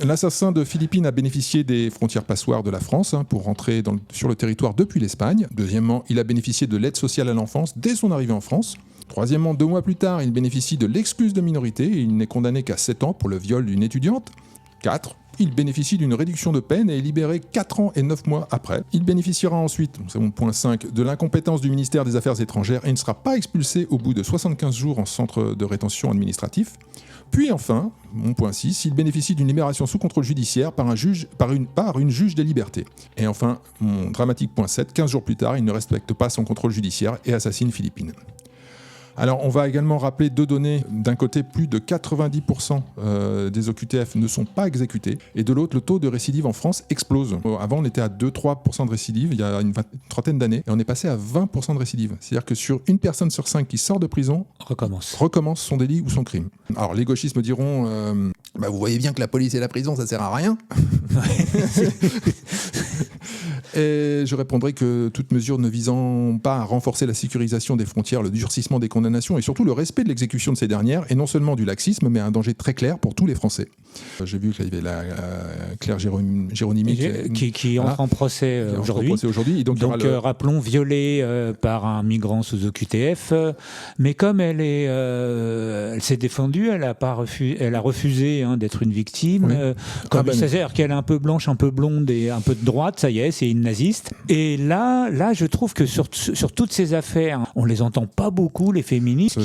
L'assassin de Philippine a bénéficié des frontières passoires de la France pour rentrer sur le territoire depuis l'Espagne. Deuxièmement, il a bénéficié de l'aide sociale à l'enfance dès son arrivée en France. Troisièmement, 2 mois plus tard, il bénéficie de l'excuse de minorité et il n'est condamné qu'à 7 ans pour le viol d'une étudiante. 4. Il bénéficie d'une réduction de peine et est libéré 4 ans et 9 mois après. Il bénéficiera ensuite, c'est mon point 5, de l'incompétence du ministère des Affaires étrangères et ne sera pas expulsé au bout de 75 jours en centre de rétention administratif. Puis enfin, mon point 6, il bénéficie d'une libération sous contrôle judiciaire par une juge des libertés. Et enfin, mon dramatique point 7, 15 jours plus tard, il ne respecte pas son contrôle judiciaire et assassine Philippine. Alors, on va également rappeler 2 données. D'un côté, plus de 90% des OQTF ne sont pas exécutés. Et de l'autre, le taux de récidive en France explose. Avant, on était à 2-3% de récidive, il y a une trentaine d'années. Et on est passé à 20% de récidive. C'est-à-dire que sur une personne sur 5 qui sort de prison, recommence son délit ou son crime. Alors, les gauchistes me diront, vous voyez bien que la police et la prison, ça sert à rien. Et je répondrai que toute mesure ne visant pas à renforcer la sécurisation des frontières, le durcissement des condamnations et surtout le respect de l'exécution de ces dernières est non seulement du laxisme, mais un danger très clair pour tous les Français. J'ai vu qu'il y avait la Claire Géronimi qui entre en procès aujourd'hui. Donc rappelons, violée par un migrant sous OQTF, mais comme elle s'est défendue, elle a refusé d'être une victime. C'est-à-dire qu'elle est un peu blanche, un peu blonde et un peu de droite, ça y est, c'est une naziste. Et là, je trouve que sur toutes ces affaires, on les entend pas beaucoup, les féministes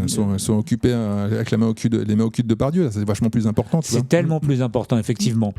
sont occupées avec les mains au cul de Depardieu. C'est vachement plus important. C'est tellement plus important, effectivement.